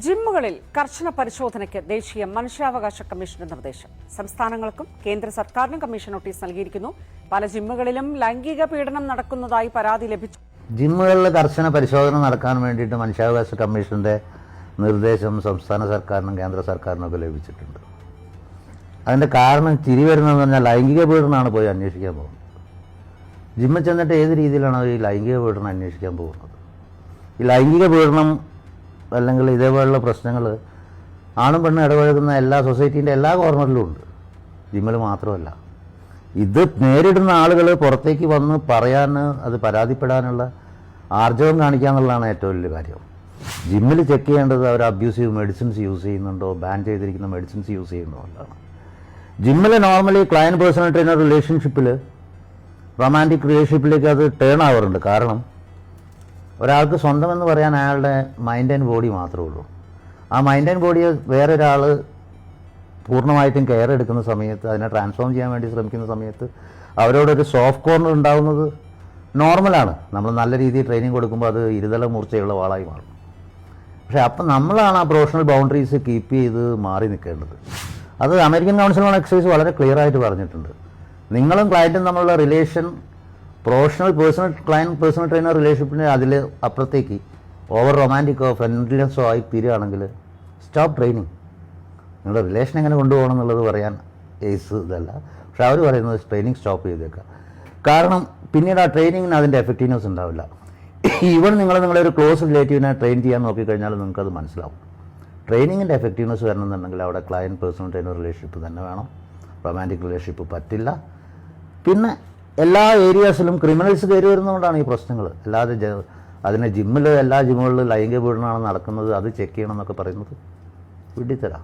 ജിമ്മുകളിൽ കർശന പരിശോധനയ്ക്ക് ദേശീയ മനുഷ്യാവകാശ കമ്മീഷന്റെ നിർദ്ദേശം. സംസ്ഥാനങ്ങൾക്കും കേന്ദ്ര സർക്കാരിനും കമ്മീഷൻ നോട്ടീസ് നൽകിയിരിക്കുന്നു. പല ജിമ്മുകളിലും ലൈംഗിക പീഡനം നടക്കുന്നതായി പരാതി ലഭിച്ചു. ജിമ്മുകളിൽ കർശന പരിശോധന നടക്കാൻ വേണ്ടിയിട്ട് മനുഷ്യാവകാശ കമ്മീഷന്റെ നിർദ്ദേശം സംസ്ഥാന സർക്കാരിനും കേന്ദ്ര സർക്കാരിനൊക്കെ ലഭിച്ചിട്ടുണ്ട്. അതിൻ്റെ കാരണം ചിരി വരുന്നതെന്ന് പറഞ്ഞാൽ ലൈംഗിക പീഡനമാണ് പോയി അന്വേഷിക്കാൻ പോകുന്നത്. ജിമ്മിൽ ചെന്നിട്ട് ഏത് രീതിയിലാണ് ഈ ലൈംഗിക പീഡനം അന്വേഷിക്കാൻ പോകുന്നത്? ഈ ലൈംഗിക പീഡനം അല്ലെങ്കിൽ ഇതേപോലുള്ള പ്രശ്നങ്ങൾ ആണും പെണ്ണും ഇടപഴകുന്ന എല്ലാ സൊസൈറ്റീൻ്റെ എല്ലാ കോർണറിലും ഉണ്ട്, ജിമ്മിൽ മാത്രമല്ല. ഇത് നേരിടുന്ന ആളുകൾ പുറത്തേക്ക് വന്ന് പറയാൻ, അത് പരാതിപ്പെടാനുള്ള ആർജവം കാണിക്കുക എന്നുള്ളതാണ് ഏറ്റവും വലിയ കാര്യം. ജിമ്മിൽ ചെക്ക് ചെയ്യേണ്ടത് അവർ അബ്യൂസീവ് മെഡിസിൻസ് യൂസ് ചെയ്യുന്നുണ്ടോ, ബാൻ ചെയ്തിരിക്കുന്ന മെഡിസിൻസ് യൂസ് ചെയ്യുന്നുണ്ടോ എന്നാണ്. ജിമ്മിൽ നോർമലി ക്ലയൻറ്റ് പേഴ്സണൽ ട്രെയിനർ റിലേഷൻഷിപ്പിൽ, റൊമാൻറ്റിക് റിലേഷൻഷിപ്പിലേക്ക് അത് ടേൺ ആവാറുണ്ട്. കാരണം ഒരാൾക്ക് സ്വന്തം എന്ന് പറയാൻ അയാളുടെ മൈൻഡ് ആൻഡ് ബോഡി മാത്രമേ ഉള്ളൂ. ആ മൈൻഡ് ആൻഡ് ബോഡിയെ വേറൊരാൾ പൂർണ്ണമായിട്ടും കെയർ എടുക്കുന്ന സമയത്ത്, അതിനെ ട്രാൻസ്ഫോം ചെയ്യാൻ വേണ്ടി ശ്രമിക്കുന്ന സമയത്ത് അവരോടൊരു സോഫ്റ്റ് കോർണർ ഉണ്ടാകുന്നത് നോർമലാണ്. നമ്മൾ നല്ല രീതിയിൽ ട്രെയിനിങ് കൊടുക്കുമ്പോൾ അത് ഇരുതല മൂർച്ചയുള്ള വാളായി മാറും. പക്ഷേ അപ്പം നമ്മളാണ് ആ പ്രൊഫഷണൽ ബൗണ്ടറീസ് കീപ്പ് ചെയ്ത് മാറി നിൽക്കേണ്ടത്. അത് അമേരിക്കൻ കൗൺസിൽ ഓൺ എക്സസൈസ് വളരെ ക്ലിയർ ആയിട്ട് പറഞ്ഞിട്ടുണ്ട്. നിങ്ങളും ക്ലയൻറ്റും തമ്മിലുള്ള റിലേഷൻ ക്ലയൻറ്റ് പേഴ്സണൽ ട്രെയിനർ റിലേഷൻഷിപ്പിന് അതിൽ അപ്പുറത്തേക്ക് ഓവർ റൊമാൻറ്റിക്കോ ഫ്രണ്ട്ലിനെസ്സോ ആയി തീരുകയാണെങ്കിൽ സ്റ്റോപ്പ് ട്രെയിനിങ്. നിങ്ങളുടെ റിലേഷൻ എങ്ങനെ കൊണ്ടുപോകണം എന്നുള്ളത് പറയാൻ ഏസ് ഇതല്ല. പക്ഷെ അവർ പറയുന്നത് ട്രെയിനിങ് സ്റ്റോപ്പ് ചെയ്തേക്കാം. കാരണം പിന്നീട് ആ ട്രെയിനിങ്ങിന് അതിൻ്റെ എഫക്റ്റീവ്നെസ് ഉണ്ടാവില്ല. ഈവൻ നിങ്ങളുടെ ഒരു ക്ലോസ് റിലേറ്റീവിനെ ട്രെയിൻ ചെയ്യാൻ നോക്കിക്കഴിഞ്ഞാൽ നിങ്ങൾക്കത് മനസ്സിലാവും. ട്രെയിനിങ്ങിൻ്റെ എഫക്റ്റീവ്നെസ് വരണമെന്നുണ്ടെങ്കിൽ അവിടെ ക്ലയൻറ്റ് പേഴ്സണൽ ട്രെയിനർ റിലേഷൻഷിപ്പ് തന്നെ വേണം. റൊമാൻറ്റിക് റിലേഷൻഷിപ്പ് പറ്റില്ല. പിന്നെ എല്ലാ ഏരിയാസിലും ക്രിമിനൽസ് കയറി വരുന്നതുകൊണ്ടാണ് ഈ പ്രശ്നങ്ങൾ. അല്ലാതെ അതിനെ എല്ലാ ജിമ്മുകളിലും ലൈംഗിക പീഡനമാണ് നടക്കുന്നത്, അത് ചെക്ക് ചെയ്യണം എന്നൊക്കെ പറയുന്നത് വിഡ്ഢിത്തരാം.